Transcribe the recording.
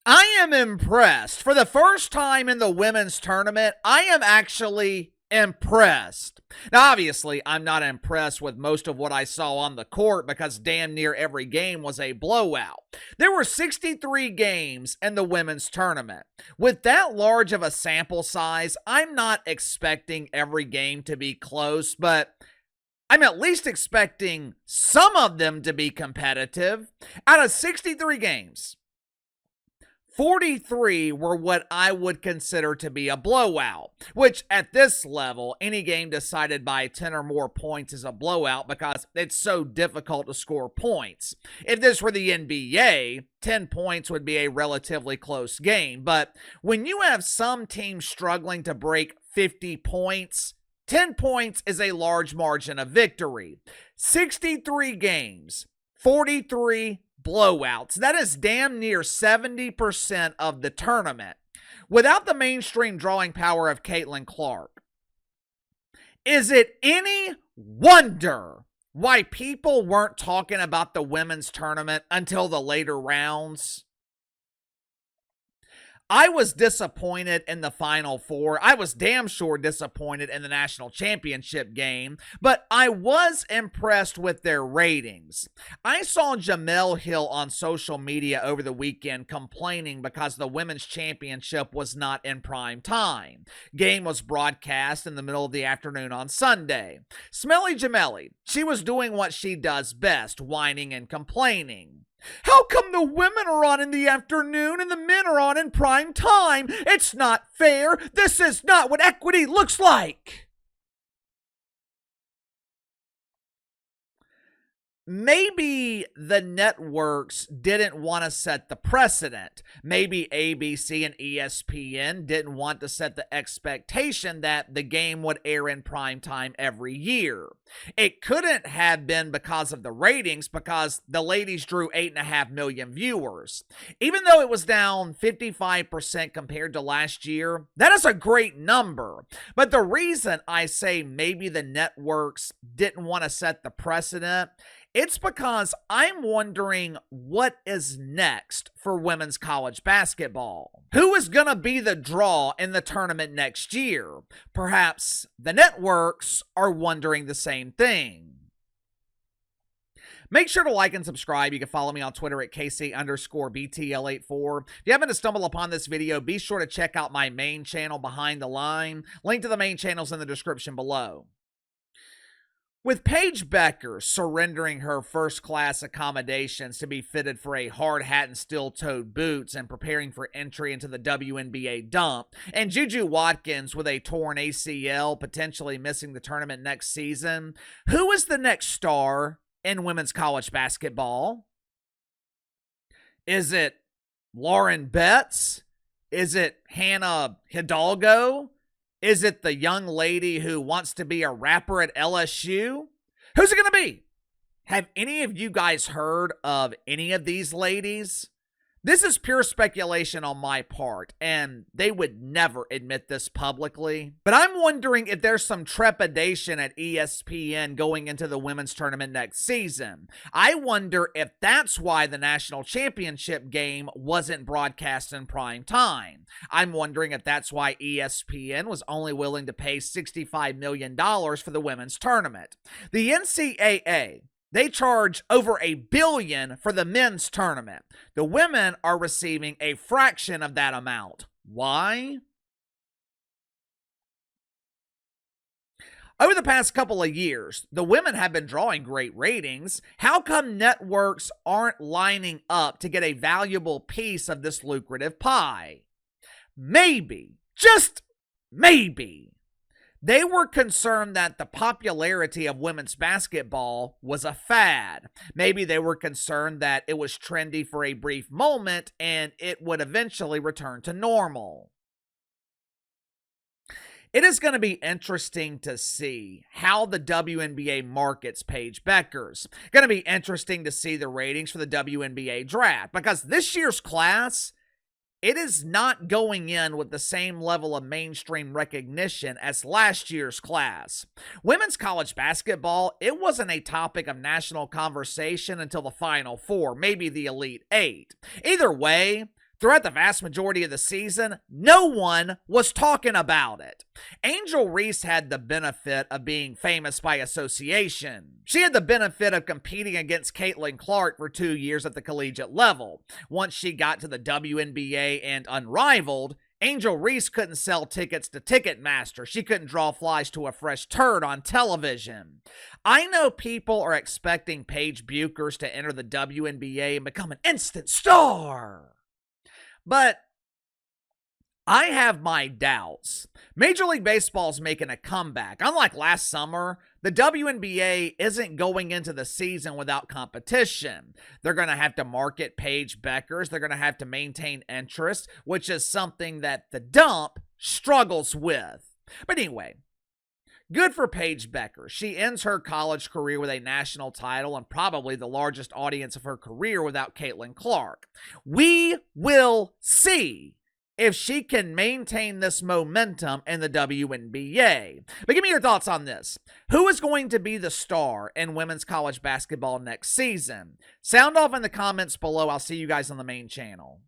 I am impressed. For the first time in the women's tournament, I am actually impressed. Now, obviously, I'm not impressed with most of what I saw on the court because damn near every game was a blowout. There were 63 games in the women's tournament. With that large of a sample size, I'm not expecting every game to be close, but I'm at least expecting some of them to be competitive. Out of 63 games, 43 were what I would consider to be a blowout, which at this level, any game decided by 10 or more points is a blowout because it's so difficult to score points. If this were the NBA, 10 points would be a relatively close game, but when you have some teams struggling to break 50 points, 10 points is a large margin of victory. 63 games, 43 blowouts. That is damn near 70% of the tournament. Without the mainstream drawing power of Caitlin Clark, is it any wonder why people weren't talking about the women's tournament until the later rounds? I was disappointed in the Final Four. I was damn sure disappointed in the national championship game, but I was impressed with their ratings. I saw Jemele Hill on social media over the weekend complaining because the women's championship was not in prime time. Game was broadcast in the middle of the afternoon on Sunday. Smelly Jemele, she was doing what she does best, whining and complaining. How come the women are on in the afternoon and the men are on in prime time? It's not fair. This is not what equity looks like. Maybe the networks didn't want to set the precedent. Maybe ABC and ESPN didn't want to set the expectation that the game would air in prime time every year. It couldn't have been because of the ratings, because the ladies drew 8.5 million viewers. Even though it was down 55% compared to last year, that is a great number. But the reason I say maybe the networks didn't want to set the precedent, it's because I'm wondering what is next for women's college basketball. Who is going to be the draw in the tournament next year? Perhaps the networks are wondering the same thing. Make sure to like and subscribe. You can follow me on Twitter at KC_BTL84. If you happen to stumble upon this video, be sure to check out my main channel, Behind the Line. Link to the main channels in the description below. With Paige Bueckers surrendering her first-class accommodations to be fitted for a hard hat and steel-toed boots and preparing for entry into the WNBA dump, and JuJu Watkins with a torn ACL, potentially missing the tournament next season, who is the next star in women's college basketball? Is it Lauren Betts? Is it Hannah Hidalgo? Is it the young lady who wants to be a rapper at LSU? Who's it going to be? Have any of you guys heard of any of these ladies? This is pure speculation on my part, and they would never admit this publicly. But I'm wondering if there's some trepidation at ESPN going into the women's tournament next season. I wonder if that's why the national championship game wasn't broadcast in prime time. I'm wondering if that's why ESPN was only willing to pay $65 million for the women's tournament. The NCAA, they charge over $1 billion for the men's tournament. The women are receiving a fraction of that amount. Why? Over the past couple of years, the women have been drawing great ratings. How come networks aren't lining up to get a valuable piece of this lucrative pie? Maybe, just maybe, they were concerned that the popularity of women's basketball was a fad. Maybe they were concerned that it was trendy for a brief moment and it would eventually return to normal. It is going to be interesting to see how the WNBA markets Paige Bueckers. Going to be interesting to see the ratings for the WNBA draft, because this year's class, it is not going in with the same level of mainstream recognition as last year's class. Women's college basketball, it wasn't a topic of national conversation until the Final Four, maybe the Elite Eight. Either way, Throughout the vast majority of the season, no one was talking about it. Angel Reese had the benefit of being famous by association. She had the benefit of competing against Caitlin Clark for 2 years at the collegiate level. Once she got to the WNBA and Unrivaled, Angel Reese couldn't sell tickets to Ticketmaster. She couldn't draw flies to a fresh turd on television. I know people are expecting Paige Bueckers to enter the WNBA and become an instant star. But I have my doubts. Major League Baseball is making a comeback. Unlike last summer, the WNBA isn't going into the season without competition. They're going to have to market Paige Bueckers. They're going to have to maintain interest, which is something that the Dump struggles with. But anyway, good for Paige Bueckers. She ends her college career with a national title and probably the largest audience of her career without Caitlin Clark. We will see if she can maintain this momentum in the WNBA. But give me your thoughts on this. Who is going to be the star in women's college basketball next season? Sound off in the comments below. I'll see you guys on the main channel.